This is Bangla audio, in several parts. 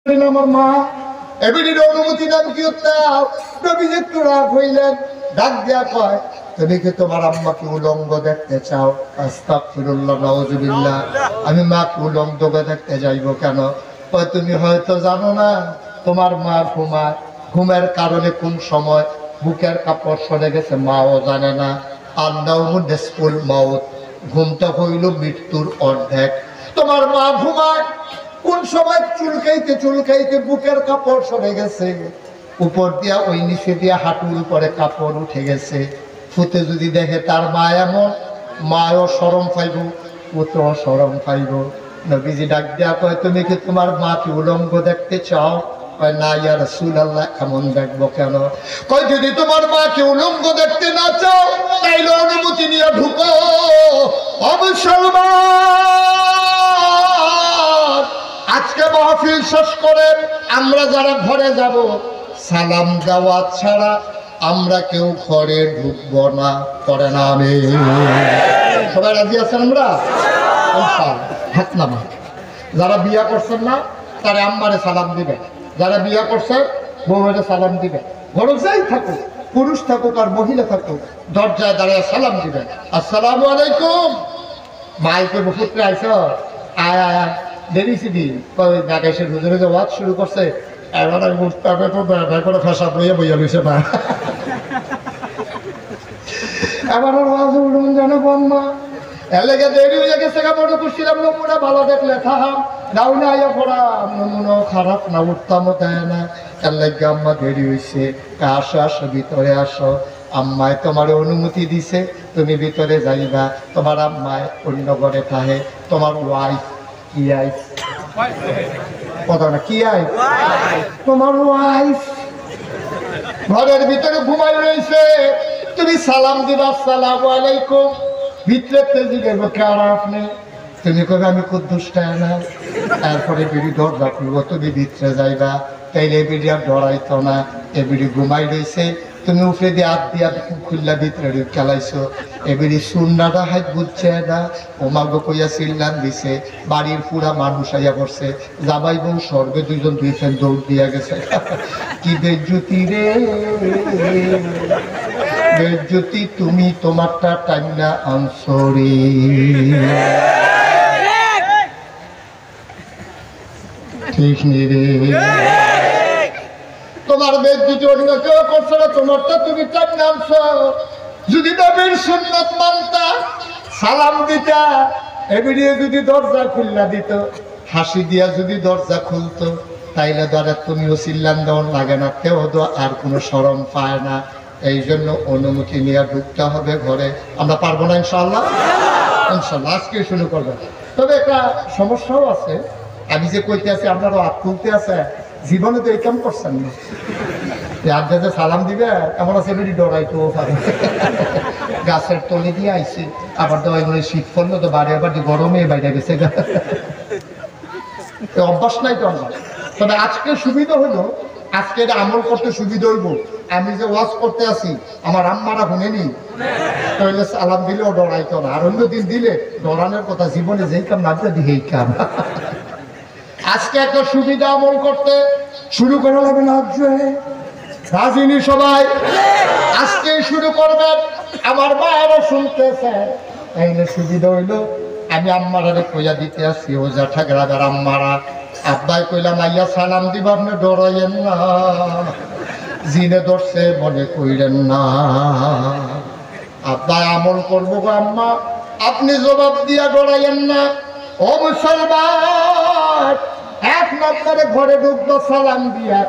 আমার মা এবিডির অনুমতি দেন কি নবীজি একটু রাগ হইলেন, ডাক দিয়া কয়, তুমি কি তোমার আম্মাকে উলঙ্গ দেখতে চাও? আস্তাগফিরুল্লাহ, নাউযুবিল্লাহ। আমি মাকে উলঙ্গ দেখতে যাইবো কেন? কয়, তুমি হয়তো জানো না তোমার মা ঘুমায়, ঘুমের কারণে কোন সময় বুকের কাপড় সরে গেছে মাও জানে না। আন্নাউমু নিসফুল মাউত, ঘুমটা হইল মৃত্যুর অর্ধেক। তোমার মা ঘুমায়, কোন সময় চুলকাইতে চুলকাইতে বুকের কাপড় সরে গেছে, উপর দিয়া ওই নিচে দিয়া হাঁটুর উপরে কাপড় উঠে গেছে। ফুতে যদি দেখে তার মা এমন, মাও শরম পাইব, পুত্র শরম পাইব। নবীজি ডাক দিয়া কয়, তুমি কি তোমার মাকে উলঙ্গ দেখতে চাও? কয়, না ইয়া রাসূলুল্লাহ, এমন দেখবো কেন? কয়, যদি তোমার মাকে উলঙ্গ দেখতে না চাও তাইলে অনুমতি নিয়ে ঢুকো। মুসলমান, আজকে মাহফিল শেষ করে আমরা যারা ঘরে যাব, সালাম দেওয়া ছাড়া আমরা কেউ ঘরে ঢুকবো না। করে না আমি? সবাই রাজি আছেন? আমরা হাত নামা। যারা বিয়া করছেন না তারা আম্মারে সালাম দিবে, যারা বিয়া করছেন বউরে সালাম দিবে। ঘরে যাই থাকুক, পুরুষ থাকুক আর মহিলা থাকুক, দরজায় দাঁড়ায় সালাম দিবেন, আসসালামু আলাইকুম। মাইকে পুত্রে আইস, আয় আয় আয়, দেরিছি দিন ঢাকাইছে হুজুরে যে ওয়াজ শুরু করছে, এবার আমি মুস্তাফে তো ব্যবহার করে ফেসা বইয়া বইয়া লইছে না। এবার ওয়াজ উঠুন যেন বম্মা এলাকা দেরি হয়ে গেছে। মনে করছিলাম নমুনা ভালো দেখলে থাহাম, ডাউনে আইয়া পড়া নমুনা খারাপ না, উঠতামও দেয় না। এর লাগে আম্মা দেরি হয়েছে। আসো আসো, ভিতরে আসো। আম্মায় তোমার অনুমতি দিছে, তুমি ভিতরে যাইবা। তোমার আম্মায় অন্য ঘরে থাহে। তোমার ওয়াইফ কি আইস কথা না, কি আইস? তোমার ওয়াইফ ঘরের ভিতরে ঘুমাই রয়েছে। তুমি সালাম দিবা, আসসালামু আলাইকুম। ভিতরে তেজি গেল কারা আপনি? তুমি কবে আমি কুদ্দুস না। তারপরে বিড়ি দরজা খুলবো, তুমি ভিতরে যাইবা। তাইলে বিড়ি আর ডরাইতো না, এ বিড়ি ঘুমাই রয়েছে। তুমি উঠে দিয়ে হাত দিয়া খুললা ভিতরে খেলাইছো। এবারে সুন্নাটা হাত বুঝছে না, ওমাগো কইয়া চিল্লান দিছে। বাড়ির পুরা মানুষ আইয়া পড়ছে। জামাই বউ স্বর্গে দুইজন দুইজন দৌড় দিয়া গেছে। কি বেজ্জতি রে বেজ্জতি, তুমি তোমারটা টাইনা আনসরি। ঠিক নি রে? তোমার বেজ্জতি অন্য কেউ করছে না, তোমারটা তুমি টাইনা আনছো। যদি নবীর সুন্নাত মানতা, সালাম দিতা, এবারে যদি দরজা খুললা দিত, হাসি দিয়া যদি দরজা খুলতো, তাইলে ধরে তুমিও চিল্লান দেওয়ার লাগে না, কেউ আর কোনো শরম পায় না। এই জন্য অনুমতি নিয়ে ঢুকতে হবে ঘরে। আমরা পারবো না ইনশাআল্লাহ? ইনশাআল্লাহ আজকে শুরু করবো। তবে একটা সমস্যাও আছে, আমি যে কইতে আছি আপনারও হাত তুলতে আছে, জীবনে তো এই কাম করছেন না। আড্ডাতে সালাম দিবে, এমন আছে বেরি ডরাইতেও পারে। গাছের তলে দিয়ে আইসি, আবার তো এগুলো শীত পড়লো তো বাড়ি, আবার গরমে বাইরে গেছে। অভ্যাস নাই তো আমার। তবে আজকে সুবিধা হলো, আজকে এটা আমল করতে সুবিধা হইব। আমি যে ওয়াজ করতে আছি, আমার আম্মারা শুনেনি, তাহলে সালাম দিলেও ডরাইতো না। আর অন্য দিন দিলে ডরানোর কথা, জীবনে যেই কাম না দিলে এই কাম। আজকে একটা সুবিধা আমল করতে শুরু করা লাগবে না। রাজিনী সবাই আজকে শুরু করবেন। আমার মায়েরও শুনতেছে, তাইলে সুবিধা হইলো। আমি আম্মারা কইয়া দিতে আসি, ও জ্যাঠা গ্রামের আম্মারা, আব্বাই কইলাম আইয়া সালাম দিব, আপনি ডরাইয়েন না, জিনে ধরছে মনে কইলেন না। আব্বাই আমল করবো গো আম্মা, আপনি জবাব দিয়া ডরাইয়েন না। ও মুসলমান, এক নম্বরে ঘরে ঢুকবো সালাম দিয়া।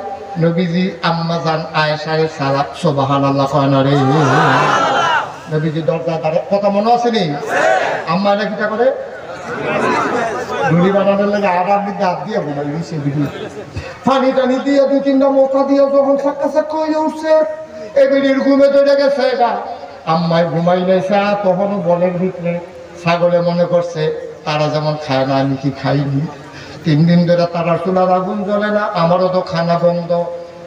নবীজি আম্মা জান আয়েশারে সালাম, সুবহানাল্লাহ কয় না রে? নবীজি দরজা দাঁড়ায়, কথা মনে আছে নি? আম্মা এটা কিটা করে ঘুড়ি বানানোর লাগে আবার দিকে হাত দিয়ে বোনা সে বিড়ি পানি টানি দিয়ে দুই তিনটা মোটা দিয়ে যখন সাক্কা সাক্কা হয়ে উঠছে, এ বিড়ির ঘুমে চলে গেছে। এটা আম্মায় ঘুমাই লাইছে, তখনও বলের ভিতরে ছাগলে মনে করছে তারা যেমন খায় না, আমি কি খাইনি। 3 দিন ধরে তারা চুলার আগুন জ্বলে না, আমারও তো খানা বন্ধ।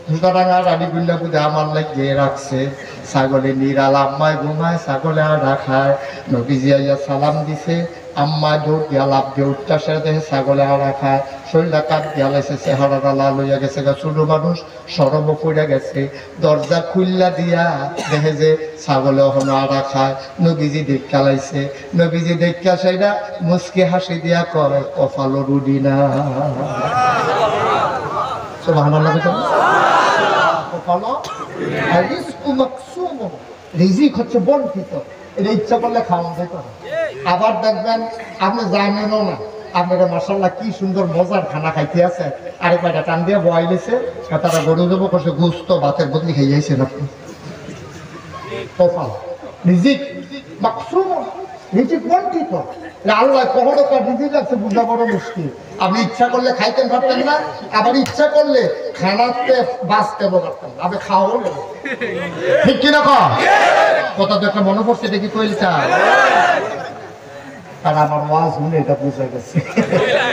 সুতরাং রানী গুল্লা বুঝে আমার লাগিয়ে রাখছে। ছাগলে নিরাল, আম্মায় ঘুমায়, ছাগলে আডা খায়। নবীজি আইয়া সালাম দিছে, আম্মা দৌড় দিয়া লাভ দিয়ে উঠতে সে দেখে ছাগলে হারা খায়, শরীরটা কাঠ দিয়া লাইছে, চেহারাটা লাল হইয়া গেছে, ছোট মানুষ সরব পড়ে গেছে। দরজা খুললা দিয়া দেখে যে ছাগলে ওখানে আড়া খায়। নবীজি দেখা লাইছে, নবীজি দেখা সেইটা মুচকি হাসি দিয়া করে কপালো রুডি না। সুবহানাল্লাহ। কপালো রিজকু মাকসুম, রিজিক হচ্ছে বন্টিত, এটা ইচ্ছা করলে খাওয়া যেত। আবার দেখবেন আপনি জানেনও না, আপনারা মাশাআল্লাহ কি সুন্দর মজার খানা খাইতে আছে, আরে কয়টা টান দিয়ে বয়াইলেছে, তারা গরু দেবো করছে গুস্ত ভাতের বদলি খাইয়াছেন আপনি। কপাল রিজিক মাকসুম, রিজিক বন্টিত। আল্লাহ কখনো রিজিক আছে বুঝা বড় মুশকিল। আপনি ইচ্ছা করলে খাইতেন পারতেন না, আবার ইচ্ছা করলে খানাতে বাঁচতে পারতেন না, আপনি খাওয়াও না। ঠিক কিনা কথা তো একটা মনে পড়ছে, দেখি কইলটা আর আমার ওয়াজ শুনে এটা বুঝা গেছে।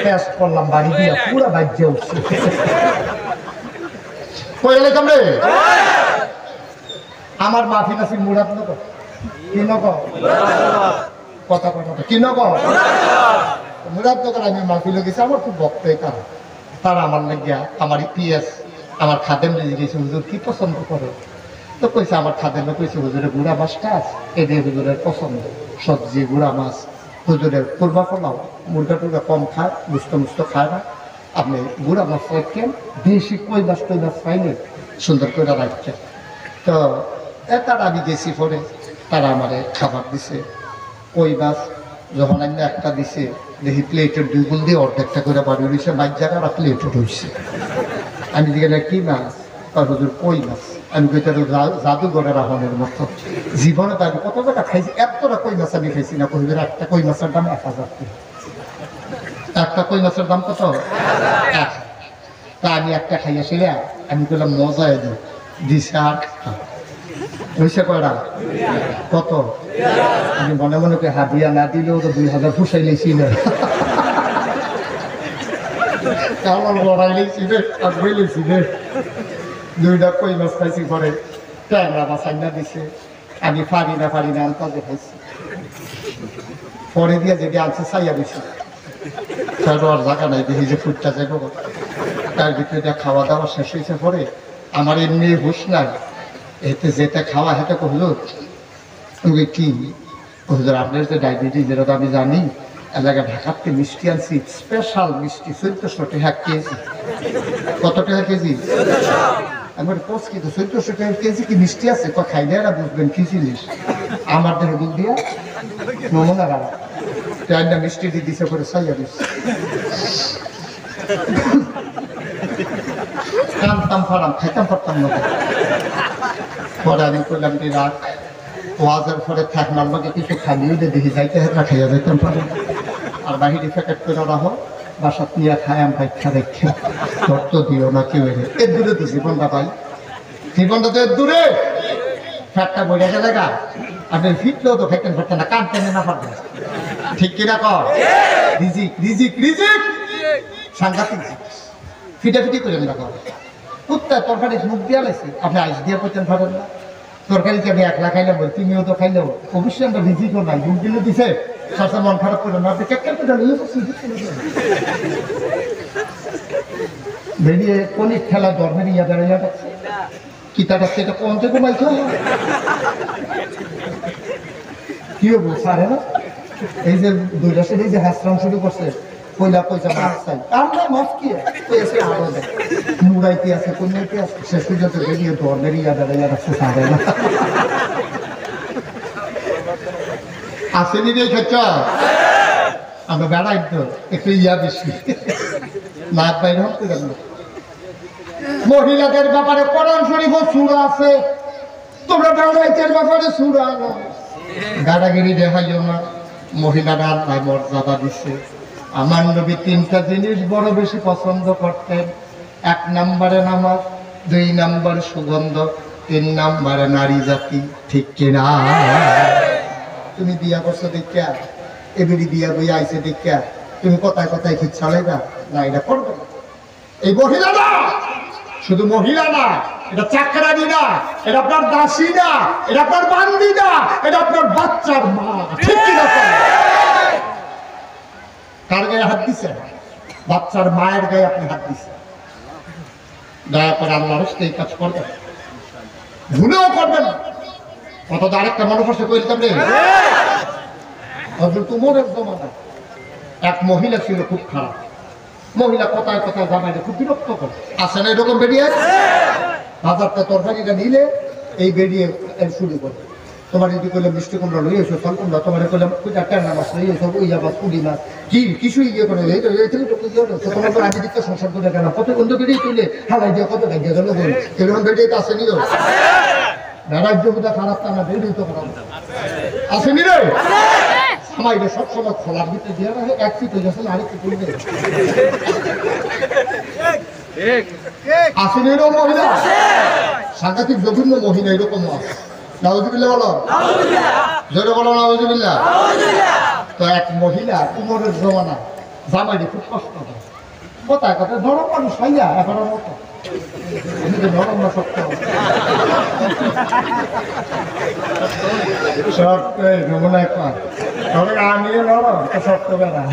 টেস্ট করলাম বাড়ি দিয়ে পুরো বাজ্যে উঠছে। কইলে কামড়ে আমার মাফি নাসির মুরাদ নগর কি নগর কথা কথা কি নগর মুরাদনগর আমি মাহফিল গেছি। আমার খুব ভক্তই তারা আমার লাগিয়া আমার ইপিএস আমার খাদেম লেগে গেছে, হুজুর কি পছন্দ করে? তো কইছে আমার খাদেমে কইছে হুজুরের গুড়া মাছটা আছে, এদের হুজুরের পছন্দ, সবজি গুড়া মাছ, হুজুরের কোরমা পোলাও, মুরগা টুরগা কম খায়, মুস্ত মুস্ত খায় না, আপনি গুড়া মাছ রাখেন, দেশি কই মাছ পাইলে সুন্দর করে রাখছেন। তো তারা আমি গেছি পরে তারা আমার খাবার দিছে, কই মাছ যখন আমি একটা দিছে দেখি প্লেটের দুই গুল দিয়ে অর্ধেকটা করে বাড়ি রয়েছে, মাছ জায়গাটা প্লেটও রয়েছে। আমি জিজ্ঞাসা কি মাছ? হুজুর কই মাছ। আমি কইতে জাদুঘরের আহনের মতো জীবনে তো আমি কত টাকা খাইছি, এতটা কই মাছ আমি খাইছি না। হুজুর একটা কই মাছের দাম 1000 টাকা। একটা কই মাছের দাম কত? 1000। তা আমি একটা খাইয়াছিলাম, আমি বললাম মজায় দিছে আর হয়েছে কয়টা কত? আমি মনে মনে করে হাদিয়া না দিলেও তো 2000 ফুসাই লেছিল, লড়াই লেছিল আর বইলেছি রে। 2টা কই মাছ খাইছি, পরে ট্যাংরা মাছ আইনা দিছে, আমি পারি না আনতে খাইছি। পরে দিয়ে যদি আনছে চাইয়া দিছি, আর জায়গা নাই, দেখি যে ফুটটা যাইব। তার ভিতরে খাওয়া দাওয়া শেষ হয়েছে পরে আমার এমনি হুশ নাই, এতে যেটা খাওয়া সেটা কহল কি হুজুর আপনার যে ডায়াবেটিস, যেটা তো আমি জানি, এলাকা ঢাকাতে মিষ্টি আনছি, স্পেশাল মিষ্টি 1400 টাকা কেজি। কত টাকা কেজি? আমার কোচ কিন্তু 1400 টাকা কেজি কি মিষ্টি আছে? তো খাইলে এরা বুঝবেন কি জিনিস। আমার দেহ দুধ দিয়া নমুনা গাড়া ট্যান্ডা মিষ্টি দিয়ে দিছে, করে সাইয়া দিচ্ছে, কানতাম ফারাম খাইতাম পারতাম না। পরে আমি করলাম যে রাখ ওয়াজের পরে থাকলাম, আমাকে কিছু খাইলেও যে দেখি যাইতে হেঁটে খাইয়া যাইতাম পারে। আর বাহিরে প্যাকেট করে রাখো, বাসা নিয়ে খায় আমি ভাইখা রেখে রক্ত দিও না কেউ। এর দূরে তো জীবনটা পাই, জীবনটা তো এর দূরে। ফ্যাটটা বইয়া গেলে গা আপনি ফিটলেও তো খাইতেন পারতেন না, কান টেনে না পারতেন। ঠিক কিনা কর? রিজিক রিজিক রিজিক সাংঘাতিক ফিটাফিটি করে রাখো। কুত্তার তরকারি মুখ দিয়া লাগছে, আপনি আইস দিয়ে করতেন পারেন না। তরকারিতে আমি 1 লাখ খাইলাম, তুমিও তো খাইলেও, অবশ্যই আমরা রিজিকও নাই, মুখ দিলে দিছে, সবসময় মন খারাপ করে না। আপনি কেক কেটে বেরিয়ে কলির খেলা ধর্মের ইয়া দাঁড়িয়ে যাচ্ছে, কিতাটা সেটা পৌঁছে ঘুমাইছ কি হবো সারে না। এই যে 2 মাসের এই যে হাসরাম শুরু করছে, পয়লা পয়সা মাছ চাই, আমরা মাছ কি আরো দেয় মুড়াইতে আছে, কন্যাইতে আছে, শেষ পর্যন্ত বেরিয়ে ধর্মের ইয়া দাঁড়িয়ে যাচ্ছে সারে না। আসেনি রে খেচা, আমরা বেড়াই তো একটু ইয়া বেশি না বাইরে হতে গেল। মহিলাদের ব্যাপারে কোরআন শরীফ সূরা আছে, তোমরা বেড়াইতের ব্যাপারে সূরা না। গাড়াগিরি দেখাইও না, মহিলারা আল্লাহ মর্যাদা দিচ্ছে। আমার নবী 3টা জিনিস বড় বেশি পছন্দ করতেন। 1 নম্বরে নামাজ, 2 নম্বর সুগন্ধ, 3 নম্বরে নারী জাতি। ঠিক কিনা? তুমি বিয়া করছো দেখা, এবারে বিয়া বইয়া আইসে দেখা তুমি কথায় কথায় খিচ চালাইবা না, এটা করবে না। এই মহিলা না, শুধু মহিলা না, এটা চাকরানি না, এটা আপনার দাসী না, এটা আপনার বান্দি না, এটা আপনার বাচ্চার মা। ঠিক কিনা? কার গায়ে হাত দিচ্ছেন? বাচ্চার মায়ের গায়ে আপনি হাত দিচ্ছেন। দয়া করে আল্লাহর রাস্তায় এই কাজ করবেন, ভুলেও করবেন না। অথচ আরেকটা মানুষ আছে কইতাম রে, হযরত ওমরের জমানা এক মহিলা ছিল খুব খারাপ। মহিলা কথায় কথায় জামাইকে খুব বিরক্ত করে। আছে না এরকম বেরিয়ে? বাজারটা তরকারিটা নিলে এই বেরিয়ে শুরু করে, তোমার যদি করলাম মিষ্টি কুমড়া লই এসো, ফল কুমড়া, তোমার করলাম ট্যাংরা মাছ লই এসো, ইয়া মাছ, পুঁটি মাছ, কি কিছুই ইয়ে করে তোমার করে আগে দিতে সংসার করে কেন কত বন্ধু বেরিয়ে তুলে হালাই দিয়ে কত গাইয়ে গেল বল এরকম বেরিয়ে তো আসেনি। রাজ্য বোধা খারাপ তা না বেরিয়ে তো করা আসেনি রে। আমার এটা সবসময় খোলার ভিতরে দিয়ে রাখে, এক ফিট হয়ে যাচ্ছে আরেকটু তুলবে আসেনি এরকম মহিলা। সাংঘাতিক বিভিন্ন মহিলা এরকম আছে। নাউজুবিল্লাহ বলো, জোরে বলো নাউজুবিল্লাহ। তো এক মহিলা উমরের জমানা জামাইরে খুব কষ্ট করে, কোথায় কোথায় নরম মানুষ হইয়া এখনো মতো নরম না শক্ত শক্ত নমুনায় কয় তবে আমিও নরম শক্ত বেড়া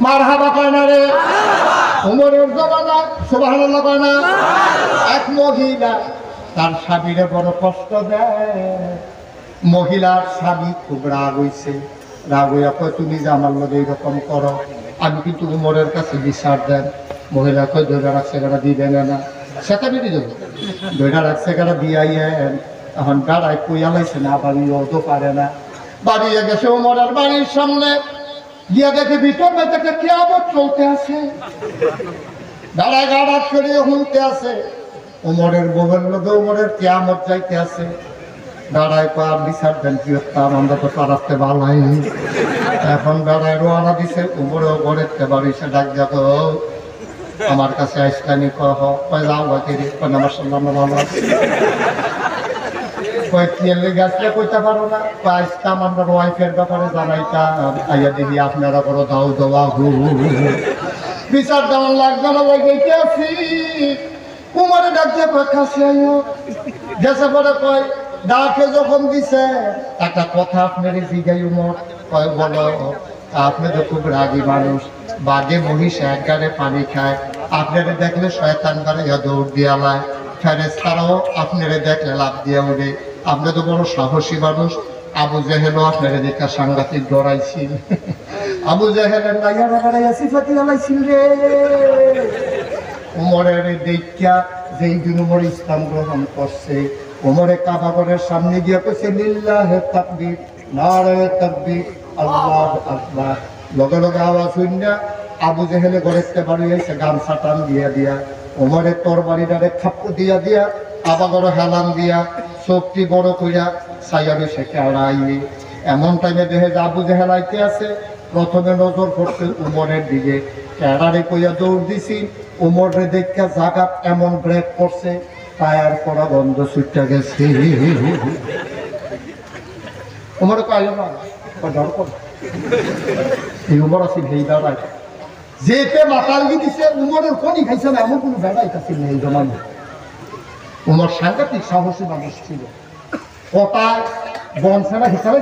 মার হাবা কয় না রে। উমরের জমানা সুবহানাল্লাহ কয় না। এক মহিলা তার স্বামীরে বড় কষ্ট দেয়। মহিলার স্বামী খুব রাগ হইছে, রাগ হইয়া কয় তুমি যে আমার লগে এইরকম করো, আমি কিন্তু উমরের কাছে বিচার দেন। মহিলা কয় ধৈর্য রাখছে গাড়া দিবেন না, সেটা বেরিয়ে যাবো ধৈর্য রাখছে গাড়া দিয়াইয়েন। এখন গাড়ায় কইয়া লাইছে না, বাড়ি ওতো পারে না। বাড়িয়ে গেছে উমরের বাড়ির সামনে গিয়া দেখে ভিতর থেকে কিয়ামত চলতে আছে, গাড়ায় গাড়া করে হুনতে আছে। উমরের বউয়ের লোকে উমরের কিয়ামত যাইতে আছে। দাঁড়ায় পা বিচার দেন কি করতাম, আমরা তো পারাতে ভালো হয়নি। এখন দাঁড়ায় রোয়ানা দিছে, উমরেও ঘরের বাড়ি সে ডাক যাবো আমার কাছে আইসকানি কহ কয় যাও বাকি আমার সঙ্গে আমরা ভালো আছি। কয়েকটি গাছটা কইতে পারো না, আসতাম আমরা ওয়াইফের ব্যাপারে জানাইতাম, আইয়া দিদি আপনারা করো দাও দেওয়া হু বিচার দেওয়ার লাগবে না লাগাইতে আছি। উমরে ডাক দিয়ে কাছে আইও গেছে পরে কয় ডাকে যখন দিছে একটা কথা আপনার জিগাই উমর কয় বলো আপনি তো খুব রাগী মানুষ, বাঘে মহিষ একগারে পানি খায়, আপনারে দেখলে শয়তান গারে দৌড় দিয়া লায়, ফেরেশতারাও আপনারে দেখলে লাভ দিয়া উঠে, আপনি তো বড় সাহসী মানুষ। আবু জেহেলও আপনারে দেখা সাংঘাতিক ডরাইছিল। আবু জেহেলের নাইয়ারা গাড়াইয়া সিফাতি আলাইছিল রে। উমরের দেখা যেই দিন উমর ইসলাম গ্রহণ করছে, উমরে কাবাগরের সামনে গিয়ে কইছে লিল্লাহে তাকবীর, নারে তাকবীর, আল্লাহু আকবার। লগে লগে আওয়াজ শুনিয়া আবু জেহেলে ঘরেতে বাড়ি এসে গামছা টান দিয়া দিয়া উমরের তরবারিটারে খাপ্পু দিয়া দিয়া আবাগর হেলান দিয়া চোখটি বড় কইরা সাইয়ারে সে কেড়াইয়ে। এমন টাইমে দেখে যে আবু জেহেল আইতে আছে, প্রথমে নজর পড়ছে উমরের দিকে, কেড়ারে কইয়া দৌড় দিছি। উমরে দেখা জাগাত এমন ব্রেক করছে, টায়ার পড়া বন্ধ ছুটে গেছে। উমরে কইলো না ডর কর, এই উমর আছে ভেই দাঁড়ায় যেতে মাতালগি দিছে। উমরের কোনই খাইছে না এমন কোনো বেড়াইতেছিল না এই জমানো। উমর সাংঘাতিক সাহসী মানুষ ছিল। কথায় বনসেনা হিসাবে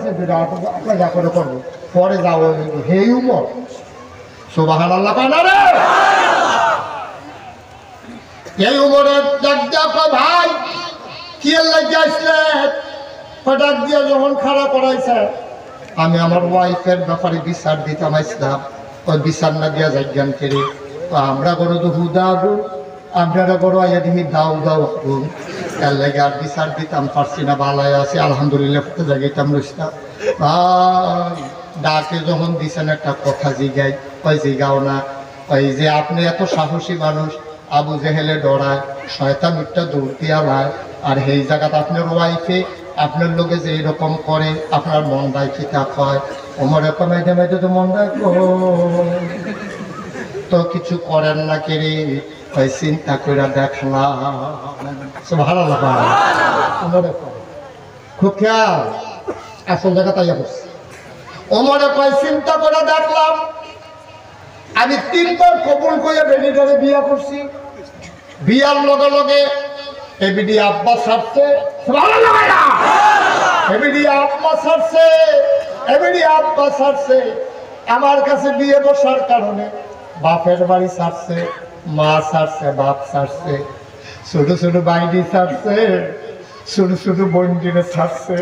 আপনার যা করে করবো পরে যাও হে উমর সুবহানাল্লাহ পানা রে। এই উমরের ডাক ভাই কি লাগে আসলে ডাক দিয়ে যখন খারাপ করাইছে, আমি আমার ওয়াইফের ব্যাপারে বিচার দিতাম আসলাম, ওই বিচার না দিয়া যাইজ্ঞান করে আমরা বড় তো হুদা আগুন, আপনারা বড় আইয়া দেখি দাও দাও আগুন। তার লাগে আর বিচার দিতাম পারছি না, ভালাই আছে আলহামদুলিল্লাহ জায়গাইতাম রইতাম। ডাকে যখন দিছেন একটা কথা জিগাই, ওই জিগাও না, ওই যে আপনি এত সাহসী মানুষ, আবু জেহেলে ডরায়, শয়তান উঠটা দৌড় দিয়া লায়, আর সেই জায়গাতে আপনার ওয়াইফে আপনার লোকে যে এরকম করে আপনার মন রাখি তা কয়। ওমর এরকম মাইতে মাইতে তো মন রাখো তো কিছু করেন না কেরে, ওই চিন্তা করে দেখলাম ভালো লাগা খুব খেয়াল আসল জায়গা তাই করছে। ওমরে কয় চিন্তা করে দেখলাম আমি 3 বার কবুল করে বেডিটারে বিয়া করছি, বিয়ার লগে লগে এবিডি আব্বা ছাড়ছে, এবিডি আব্বা ছাড়ছে, এবিডি আব্বা ছাড়ছে, আমার কাছে বিয়ে বসার কারণে বাপের বাড়ি ছাড়ছে, মা ছাড়ছে, বাপ ছাড়ছে, ছোট ছোট বাইডি ছাড়ছে, ছোট ছোট বন্ডিনে ছাড়ছে।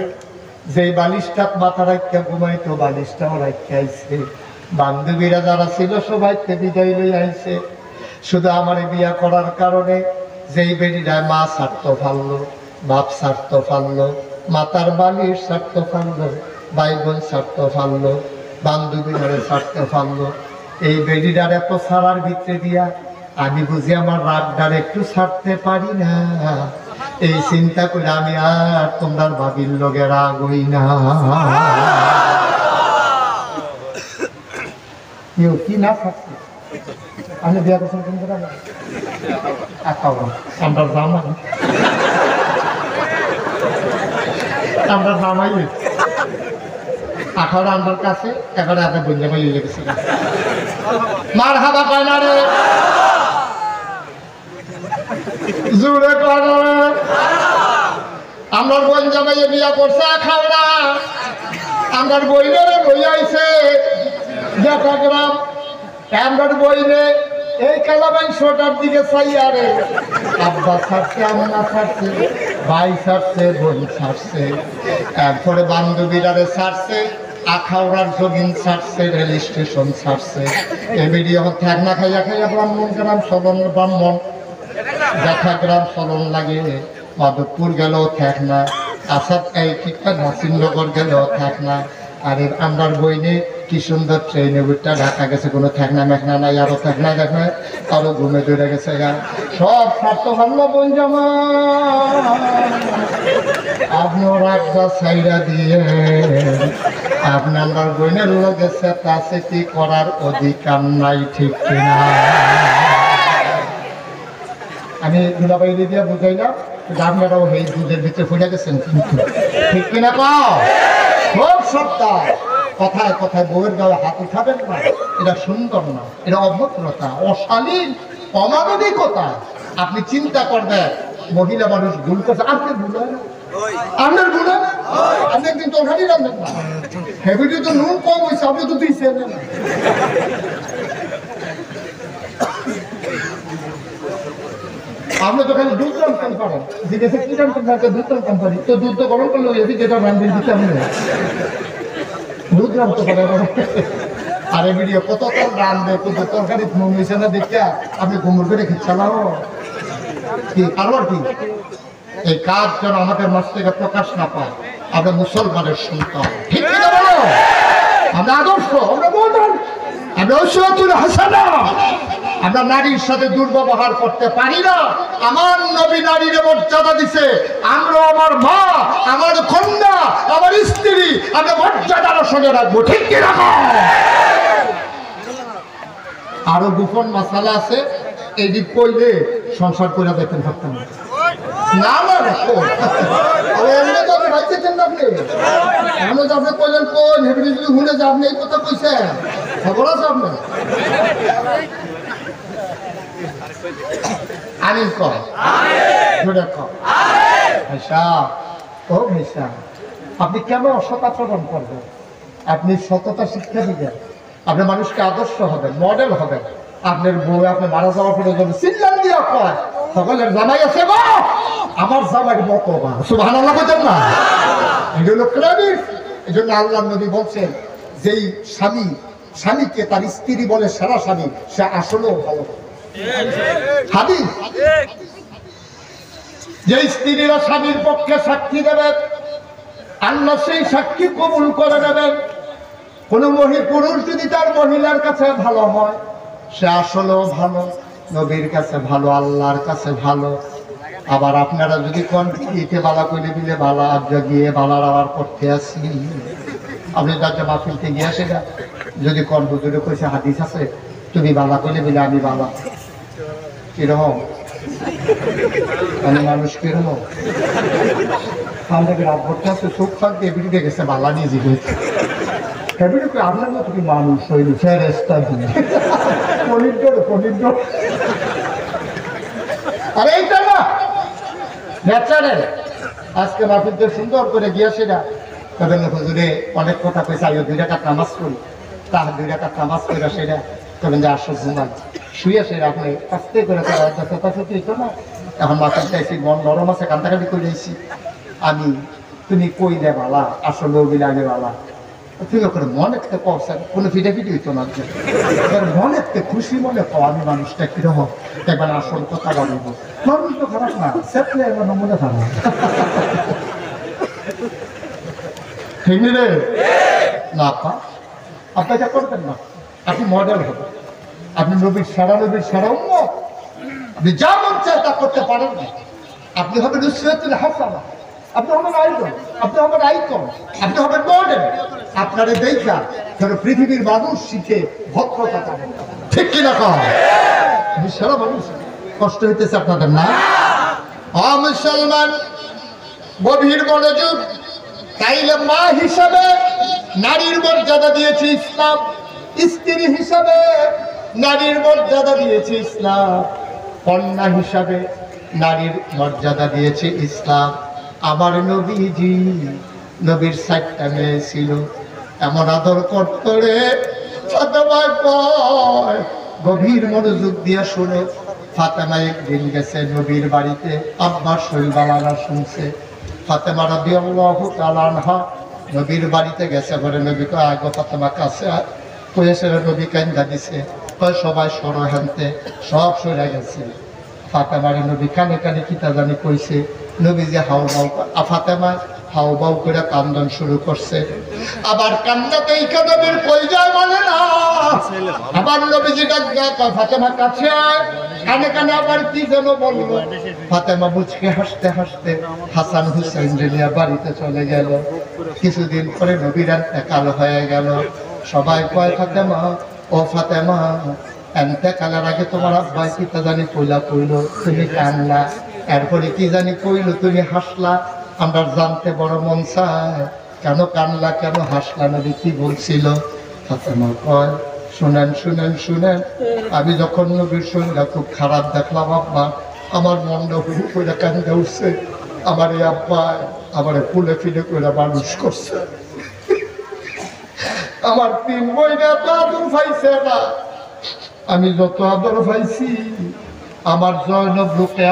যেই বালিশটা মাথা রাখতে ঘুমাইতো বালিশটাও রাখতে আইছে। বান্ধবীরা যারা ছিল সবাইকে বিদায় লই আইছে। শুধু আমার বিয়া করার কারণে যেই বেডিরা মা ছাড়তে পারলো, বাপ ছাড়তে পারলো, মাতার বালিশ ছাড়তে পারলো, ভাই বোন ছাড়তে পারলো, বান্ধবীরা ছাড়তে পারলো, এই বেডিটার এত ছাড়ার ভিতরে দিয়া আমি বুঝি আমার রাগটার একটু ছাড়তে পারি না। এই চিন্তা করে আমি আর তোমার ভাবির লগে রাগ হই না। কি না থাকছে আমি বিয়া করছেন কিন্তু আমরা জামাই, আমরা জামাই এখন আমার কাছে এখন আপনার বঞ্জামাই লেগেছে। মার হাবা কয় না রে, জুড়ে কয় না রে। আমার বঞ্জামাইয়ে বিয়া করছে খাও না। আমার বইনেরে বই আইছে গ্রাম, আমার বইনে এই কালাবাই শোটার দিকে চাইয়া রে। আব্বা ছাড়ছে, আম্মা ছাড়ছে, ভাই ছাড়ছে, বোন ছাড়ছে, এরপরে বান্ধবীরারে ছাড়ছে, আখাউড়ার জমিন ছাড়ছে, রেল স্টেশন ছাড়ছে। এমনি এখন থাক না খাইয়া খাইয়া ব্রাহ্মণ গ্রাম সদন, ব্রাহ্মণ দেখা গ্রাম সদন লাগে, মাধবপুর গেলেও থাক না, আসাদ এই ঠিকঠাক নাসিরনগর গেলেও থাক না। আর আমার বইনে কি সুন্দর ট্রেনে উঠটা ঢাকা গেছে, কোনো ঠেকনা মেখনা নাই, আরো ঠেকনা দেখনা আরো ঘুমে ধরে গেছে। সব স্বার্থ ভালো বোন জামা আপনার রাখা ছাইরা দিয়ে আপনার বইনের লোকে চেতাচেতি করার অধিকার নাই, ঠিক কিনা? আমি দুলাবাই দিয়ে বুঝাইলাম, আপনারাও এই দুধের ভিতরে ফুটে গেছেন, কিন্তু ঠিক কিনা কও? খুব সপ্তাহ কথায় কথায় বউয়ের গায়ে হাত উঠাবেন না, এটা সুন্দর না, এটা অভদ্রতা, অশালীন, অমানবিকতা। আপনি চিন্তা করবেন মহিলা মানুষ ভুল করছে, আপনি ভুল হয় না, আপনার ভুল হয় না, আপনি একদিন তরকারি রাখবেন না, হেভিটি তো নুন কম হয়েছে, আপনি তো দিচ্ছেন না। আপনি তো খালি দুধ রান্না করেন, জিজ্ঞেসে কি রান্না থাকে, দুধ রান্না করি, তো দুধ তো গরম করলে হয়েছে, যেটা রান্না দিতে আমি দুধ রান্না করে। আরে ভিডিও কত কম রান্ধবে, কত তরকারি ঘুম হয়েছে না দেখে আপনি ঘুমুর করে খিচ্ছালাও কি কারণ কি? এই কাজ যেন আমাদের মাছ থেকে প্রকাশ না পায়। আমরা মুসলমানের সন্তান, ঠিক কিনা বলো? আমরা আদর্শ, আমরা মডার্ন, আমরা ঐশ্বর্যের হাসানা। আমরা নারীর সাথে দুর্ব্যবহার করতে পারি না। আমার নবী নারীর মর্যাদা দিছে, আমরা আমার মা, আমার কন্যা, আমার স্ত্রী আমরা মর্যাদার সঙ্গে রাখবো, ঠিক কিনা? আরো গোপন মশালা আছে, এদিক কইলে সংসার করে দেখতেন থাকতেন না। না না আপনি কইলেন কোন হেবি যদি ভুলে যে আপনি এই কথা কইছেন, খবর আছে আপনার? আমি কয় আপনি কেন অসৎ আচরণ করবেন? আপনি সততা শিক্ষা দিবেন, আপনি মানুষকে আদর্শ হবেন, মডেল হবেন। আপনার বউ আপনি মারা যাওয়ার পরে যদি চিল্লান দিয়া কয় সকলের জামাই আছে গো, আমার জামাই মতো বা সুবহানাল্লাহ বলতেন না, এটা হলো ক্রেডিট। এই জন্য আল্লাহ নবী বলছেন, যেই স্বামী স্বামীকে তার স্ত্রী বলে সেরা স্বামী, সে আসলেও ভালো হাদিস। যে স্ত্রীরা স্বামীর পক্ষে সাক্ষী দেবে, আল্লাহ সেই সাক্ষী কবুল করে নেবেন। কোন পুরুষ যদি তার মহিলার কাছে ভালো হয়, সে আসলেও ভালো, নবীর কাছে ভালো, আল্লাহর কাছে ভালো। আবার আপনারা যদি কোন ইতে বালা কইলে দিলে বালা আজ্ঞা গিয়ে বালার আবার করতে আসি, আপনি যাতে মাহফিলতে গিয়ে আসে না, যদি কোন হুজুরে কইছে হাদিস আছে, তুমি বালা কইলে দিলে আমি বালা, কিরকম মানে মানুষ কিরকম আমাদের রাত ভরতে আছে, চোখ থাকতে এবিটি দেখেছে বালা নিয়ে জিতে আপনার মতো কি মানুষ হইল ফেরেস্তা দিয়ে আরে এইটা না ন্যাচারাল। আজকে মাহফিলতে সুন্দর করে গিয়েছে না, তবে হুজুরে অনেক কথা কইছে, আইও 2 রাকাত নামাজ পড়ি, তাহাজ্জুদ রাকাত নামাজ পড়া সেটা তখন যে আসো ঘুমান শুয়ে সেটা আপনি আস্তে করে তো না এখন মাথার চাইছি মন নরম আছে কান্দাকাটি করে যাইছি আমি তুমি কই দে বালা আসলে অভিলাগে বালা তুমি ওখানে মনে থেকে কবসার কোনো ফিটাফিটি হইতো না মনে থেকে খুশি মনে কো আমি মানুষটা কিরকম একবার আসল কথা বলবো মানুষ তো খারাপ না সেটলে একবার নমুনা খারাপ ঠিক রে না আপা আপনি এটা করবেন না আপনি মডেল হবেন আপনি নবীর সেরা উম্মত আপনি যা মন চায় তা করতে পারেন না আপনি হবেন উসওয়াতুল হাসানা আপনি হবেন আইডল আপনি হবেন আইকন আপনি হবেন মডেল আপনারা দেখা ধরো পৃথিবীর মানুষ শিখে ভদ্রতা পাবেন ঠিক কিনা কম সেরা মানুষ কষ্ট হইতেছে আপনাদের না মুসলমান গভীর মনোযোগ তাইলে মা হিসাবে নারীর মর্যাদা দিয়েছে ইসলাম স্ত্রী হিসাবে নারীর মর্যাদা দিয়েছে ইসলাম কন্যা হিসাবে নারীর মর্যাদা দিয়েছে ইসলাম আমার নবীজি নবীর 7টা মেয়ে ছিল এমন আদর করত রে ফাতেমা কয় গভীর মনোযোগ দিয়ে শুনে ফাতেমা একদিন গেছে নবীর বাড়িতে আব্বার শরীর বালানা শুনছে ফাতেমা রাদিয়াল্লাহু তাআলা আনহা নবীর বাড়িতে গেছে বলে নবী কয় আগো ফাতেমা কাছে কয়েছে নবী কান্দা দিছে কয় সবাই সরো হানতে সব সরে গেছে ফাতেমার নবী কানে কানে কিতা জানি কইছে নবী যে হাউবাউ ফাতেমা হাউবাউ করে কান্দন শুরু করছে আবার কান্নাতেই নবীর কই যায় বলে না আবার নবীজি ডাক কয় ফাতেমা কাছে কানে কানে আবার কি যেন বললো ফাতেমা মুচকে হাসতে হাসতে হাসান হুসাইন নিয়ে বাড়িতে চলে গেল কিছুদিন পরে নবীর ইন্তেকাল হয়ে গেল সবাই কয় ফাতেমা ও ফাতেমা ইন্তেকালের আগে তোমার আব্বাই কিতা জানি কইলা কইলো তুমি কানলা এরপরে কি জানি কইলো তুমি হাসলা আমরা জানতে বড় মন চায় কেন কানলা কেন হাসলা নবী কি বলছিল ফাতেমা কয় শুনেন শুনেন শুনেন আমি যখন নবীর শরীরটা খুব খারাপ দেখলাম আব্বা আমার মনটা হুড়ু করে কান্দে উঠছে আমার এই আব্বা আমার ফুলে ফিলে করে মানুষ করছে আমার 3 বইটা তো আদর পাইছে না আমি যত আদর পাইছি আমার জয়নব লোকে